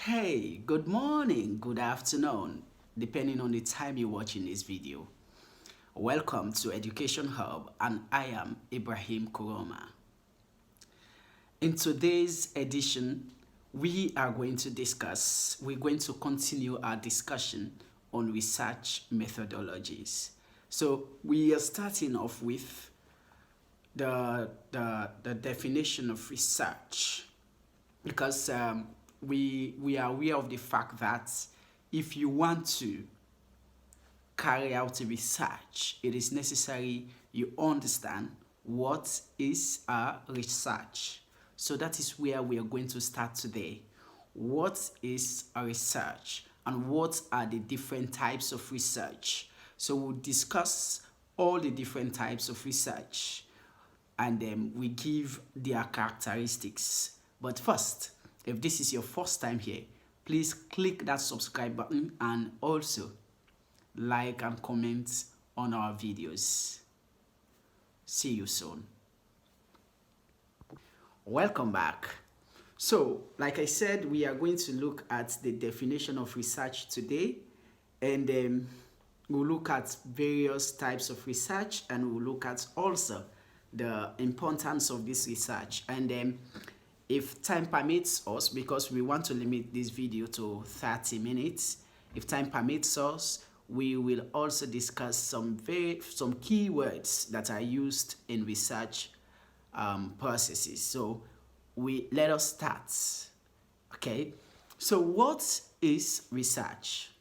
Hey, good morning, good afternoon, depending on the time you're watching this video. Welcome to Education Hub, and I am Ibrahim Kuroma. In today's edition, we're going to continue our discussion on research methodologies. So we are starting off with the definition of research, because we are aware of the fact that if you want to carry out a research, it is necessary you understand what is a research. So that is where we are going to start today. What is a research and what are the different types of research? So we'll discuss all the different types of research, and then we give their characteristics. But first, if this is your first time here, please click that subscribe button and also like and comment on our videos. See you soon. Welcome back. So, like I said, we are going to look at the definition of research today, and we'll look at various types of research, and we'll look at also the importance of this research. And if time permits us, because we want to limit this video to 30 minutes, if time permits us, we will also discuss some keywords that are used in research processes. So let us start. Okay, so what is research?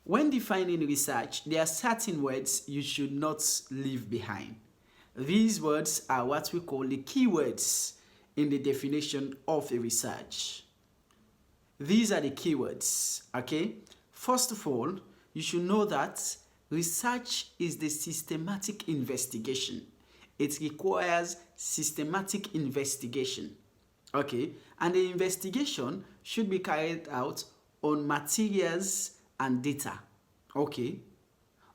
When defining research, there are certain words you should not leave behind. These words are what we call the keywords in the definition of a research. These are the keywords, okay? First of all, you should know that research is the systematic investigation. It requires systematic investigation, okay? And the investigation should be carried out on materials and data, okay?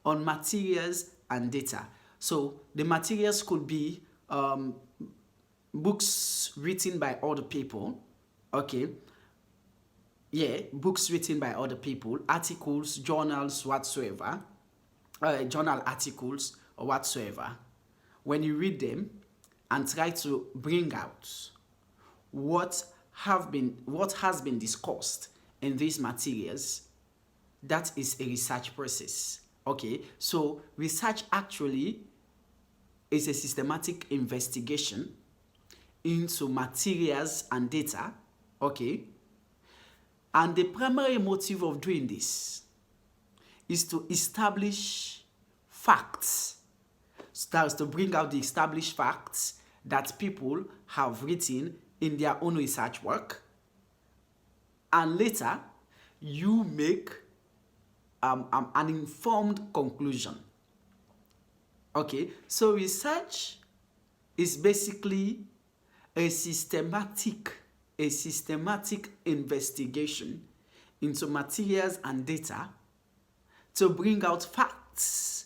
On materials and data. So the materials could be books written by other people, okay? Yeah, books written by other people, articles, journals, whatsoever, journal articles or whatsoever. When you read them and try to bring out what has been discussed in these materials, that is a research process. Okay, so research actually is a systematic investigation into materials and data, okay? And the primary motive of doing this is to establish facts. So that is to bring out the established facts that people have written in their own research work. And later, you make an informed conclusion. Okay, so research is basically a systematic investigation into materials and data to bring out facts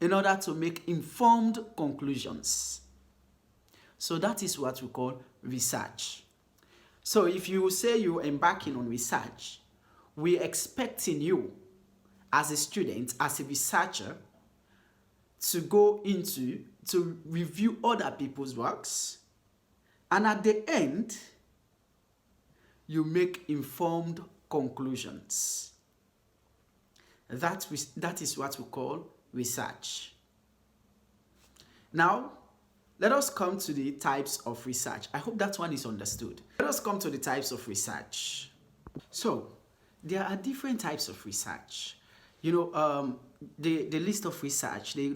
in order to make informed conclusions. So that is what we call research. So if you say you're embarking on research, we're expecting you as a student, as a researcher, to go to review other people's works, and at the end, you make informed conclusions. That is what we call research. Now, let us come to the types of research. I hope that one is understood. Let us come to the types of research. So, there are different types of research. You know, the list of research, the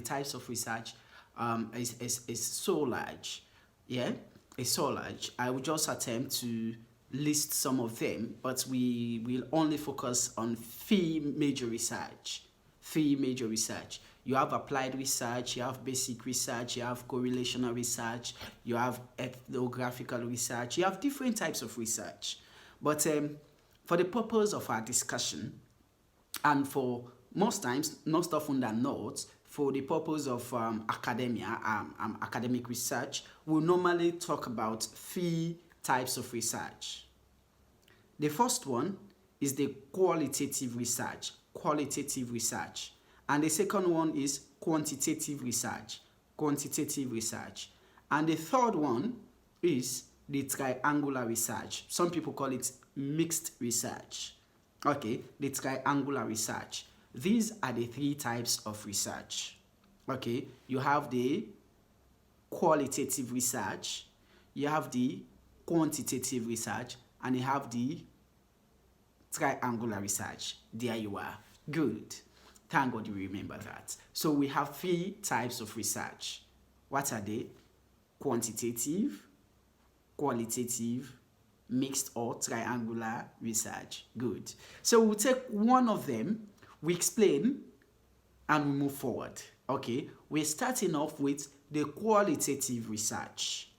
types of research is so large. Yeah, it's so large. I will just attempt to list some of them, but we will only focus on three major research. You have applied research, you have basic research, you have correlational research, you have ethnographical research, you have different types of research. But for the purpose of our discussion, and for most often than not, for the purpose of academic research, we'll normally talk about three types of research. The first one is the qualitative research, and the second one is quantitative research, and the third one is the triangular research. Some people call it mixed research. Okay, the triangular research. These are the three types of research. Okay, you have the qualitative research, you have the quantitative research, and you have the triangular research. There you are. Good. Thank God you remember that. So we have three types of research. What are they? Quantitative, qualitative, mixed or triangular research. Good. So we'll take one of them, we explain, and we move forward. Okay, we're starting off with the qualitative research.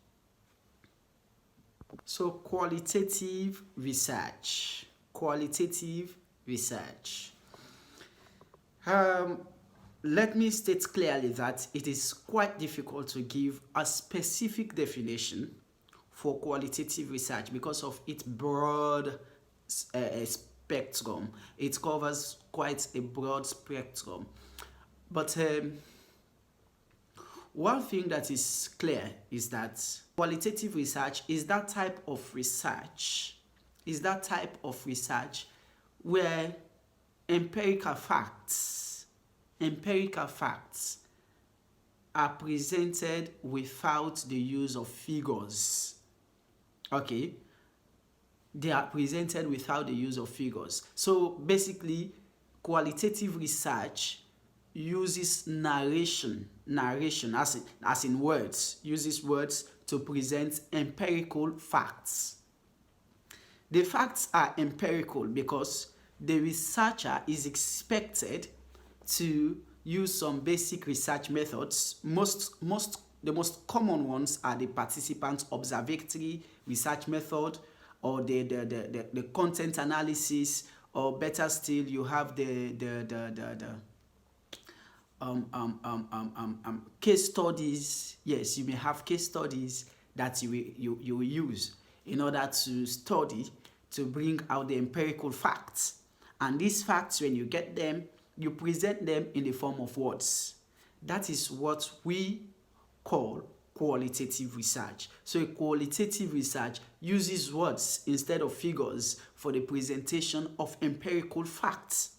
So qualitative research. Let me state clearly that it is quite difficult to give a specific definition for qualitative research because of its broad spectrum. It covers quite a broad spectrum. But one thing that is clear is that qualitative research is that type of research, where empirical facts are presented without the use of figures. Okay, they are presented without the use of figures. So basically, qualitative research uses narration as in words, uses words to present empirical facts. The facts are empirical because the researcher is expected to use some basic research methods. The most common ones are the participant observatory research method, or the content analysis, or better still, you have the case studies. Yes, you may have case studies that you will use in order to study, to bring out the empirical facts. And these facts, when you get them, you present them in the form of words. That is what we call qualitative research. So a qualitative research uses words instead of figures for the presentation of empirical facts.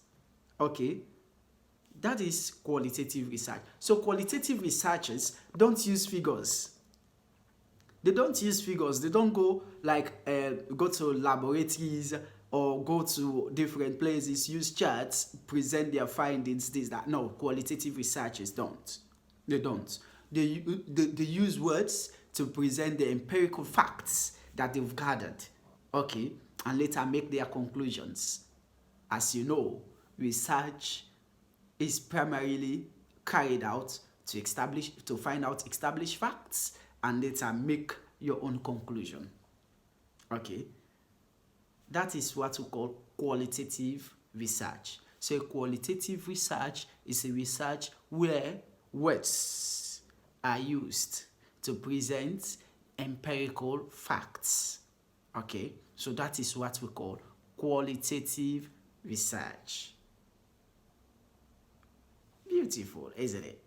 Okay, that is qualitative research. So qualitative researchers don't use figures. They don't use figures. They don't go go to laboratories or go to different places, use charts, present their findings, this, that. No, qualitative researchers don't. They don't. They use words to present the empirical facts that they've gathered, okay, and later make their conclusions. As you know, research is primarily carried out to find out established facts and later make your own conclusion. Okay, that is what we call qualitative research. So qualitative research is a research where words are used to present empirical facts. Okay, so that is what we call qualitative research. Beautiful, isn't it?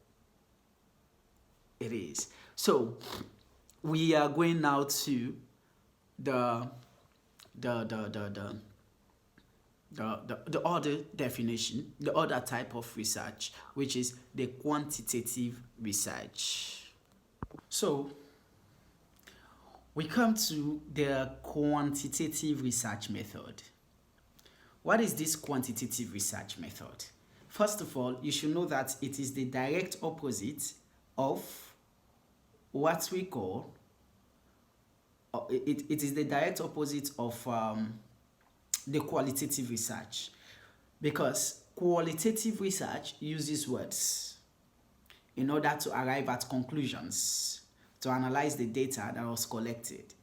It is. So we are going now to the other definition, the other type of research, which is the quantitative research. So we come to the quantitative research method. What is this quantitative research method? First of all, you should know that it is the direct opposite of what we call, it is the direct opposite of the qualitative research, because qualitative research uses words in order to arrive at conclusions, to analyze the data that was collected.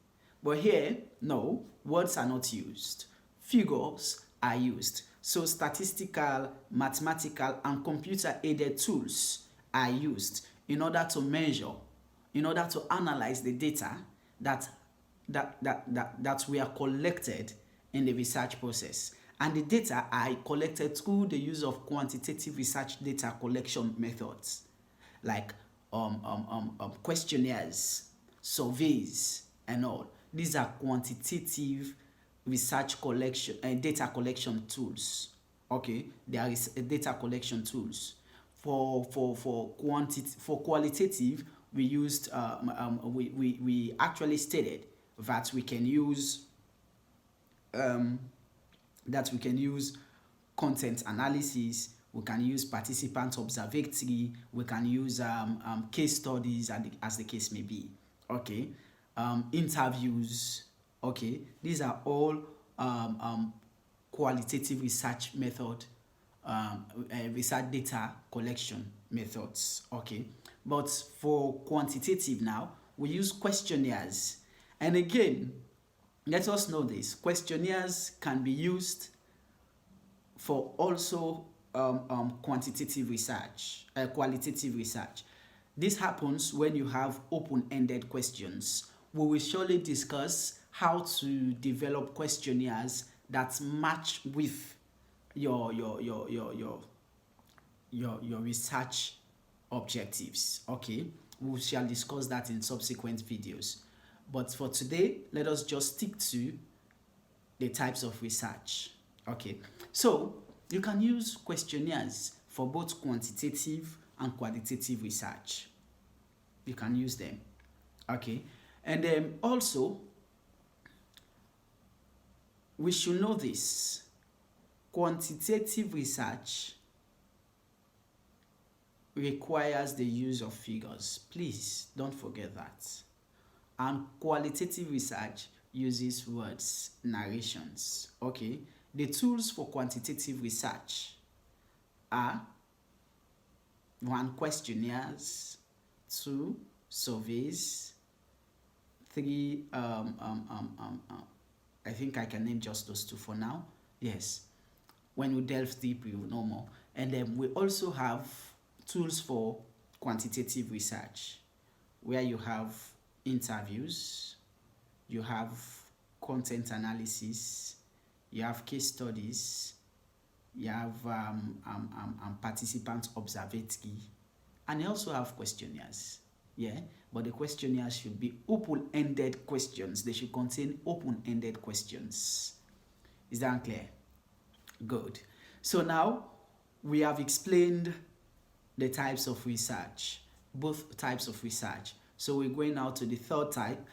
But here, no, words are not used. Figures are used. So statistical, mathematical, and computer-aided tools are used in order to measure, in order to analyze the data that that were collected in the research process. And the data are collected through the use of quantitative research data collection methods like questionnaires, surveys, and all. These are quantitative research collection and data collection tools. Okay, there is a data collection tools. For qualitative, we used we actually stated that we can use um, content analysis, we can use participant observatory, we can use case studies as the case may be. Okay, interviews. Okay, these are all qualitative research method, research data collection methods. Okay, but for quantitative now, we use questionnaires. And again, let us know this: questionnaires can be used for also quantitative research, qualitative research. This happens when you have open-ended questions. We will surely discuss how to develop questionnaires that match with your research objectives. Okay, we shall discuss that in subsequent videos. But for today, let us just stick to the types of research. Okay, so you can use questionnaires for both quantitative and qualitative research. You can use them. Okay, and then also we should know this: quantitative research requires the use of figures. Please don't forget that. And qualitative research uses words, narrations. Okay, the tools for quantitative research are: 1, questionnaires; 2, surveys; 3, I think I can name just those 2 for now. Yes, when we delve deep, we will know more. And then we also have tools for quantitative research, where you have interviews, you have content analysis, you have case studies, you have participant observatory, and you also have questionnaires. Yeah, but the questionnaires should be open-ended questions. They should contain open-ended questions. Is that clear? Good. So now we have explained the types of research, both types of research. So we're going now to the third type.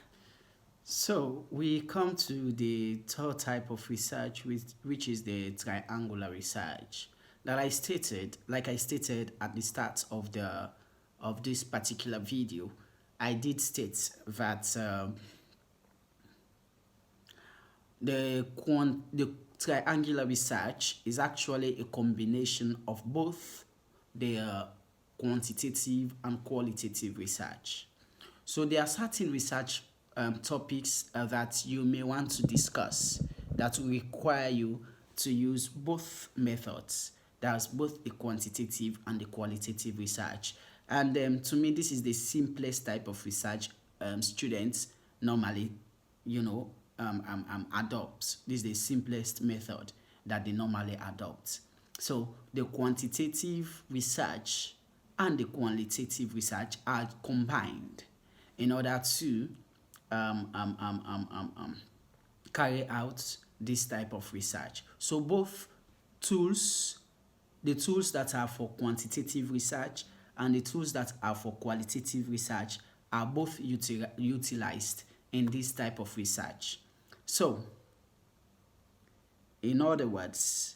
So we come to the third type of research, which is the triangular research. Like I stated at the start of this particular video, I did state that the triangular research is actually a combination of both the quantitative and qualitative research. So there are certain research topics that you may want to discuss that will require you to use both methods. That's both the quantitative and the qualitative research. And to me, this is the simplest type of research students normally, adopt. This is the simplest method that they normally adopt. So the quantitative research and the qualitative research are combined in order to carry out this type of research. So both tools, the tools that are for quantitative research and the tools that are for qualitative research, are both utilized in this type of research. So, in other words,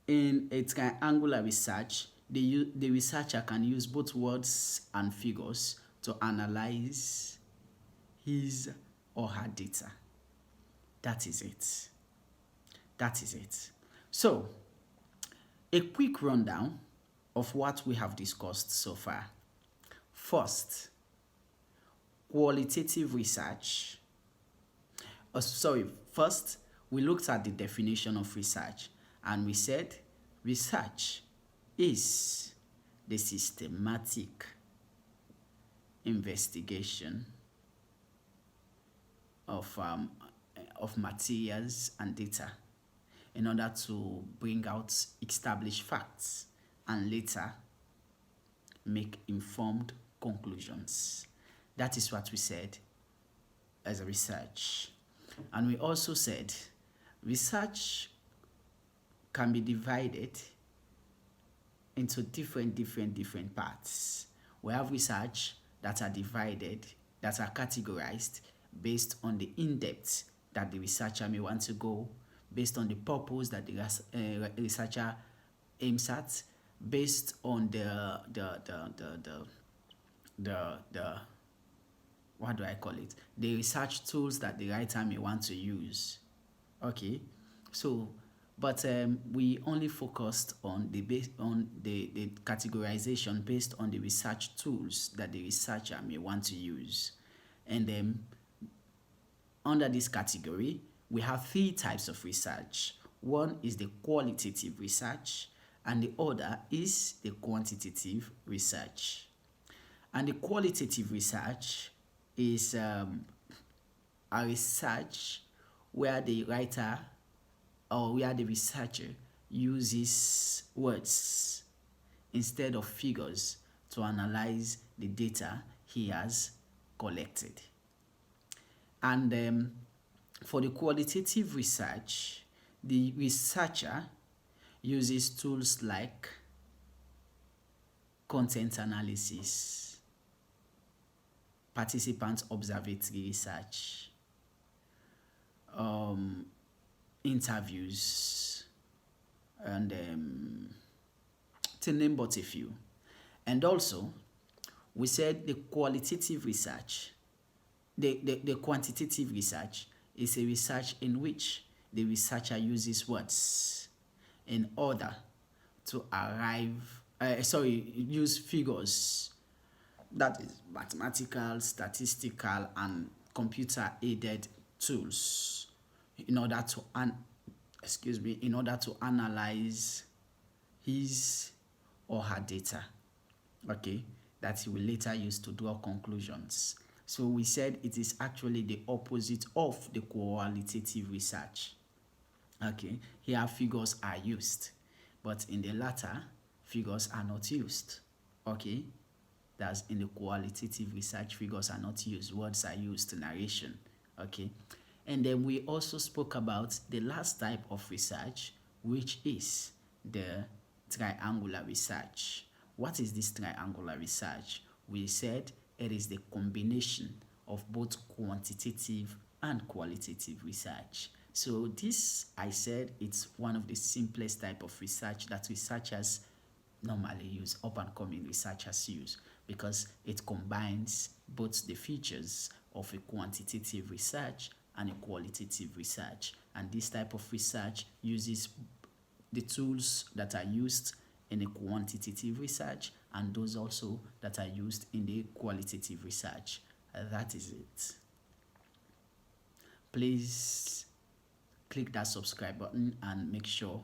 in a triangular research, the researcher can use both words and figures to analyze his or her data. That is it. That is it. So, a quick rundown of what we have discussed so far. First, qualitative research. First, we looked at the definition of research, and we said research is the systematic investigation of materials and data in order to bring out established facts and later make informed conclusions. That is what we said as a research. And we also said research can be divided into different parts. We have research that are divided, that are categorized based on the in-depth that the researcher may want to go, based on the purpose that the researcher aims at, based on the what do I call it? The research tools that the writer may want to use. Okay, so but we only focused on the categorization based on the research tools that the researcher may want to use. And then under this category, we have three types of research. One is the qualitative research, and the other is the quantitative research. And the qualitative research is a research where the writer or where the researcher uses words instead of figures to analyze the data he has collected. And for the qualitative research, the researcher uses tools like content analysis, participant observatory research, interviews, and to name but a few. And also, we said the qualitative research, the quantitative research is a research in which the researcher uses words in order to use figures, that is mathematical, statistical, and computer-aided tools in order to analyze his or her data, okay, that he will later use to draw conclusions. So we said it is actually the opposite of the qualitative research. Okay, here figures are used, but in the latter, figures are not used. Okay, that's in the qualitative research, figures are not used, words are used, narration. Okay, and then we also spoke about the last type of research, which is the triangular research. What is this triangular research? We said it is the combination of both quantitative and qualitative research. So this, I said, it's one of the simplest type of research that researchers normally use, up-and-coming researchers use, because it combines both the features of a quantitative research and a qualitative research. And this type of research uses the tools that are used in a quantitative research and those also that are used in the qualitative research. That is it. Please click that subscribe button and make sure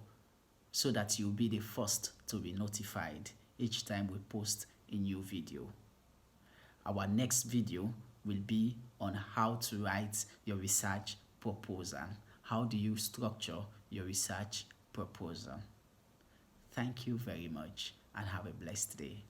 so that you'll be the first to be notified each time we post a new video. Our next video will be on how to write your research proposal. How do you structure your research proposal? Thank you very much and have a blessed day.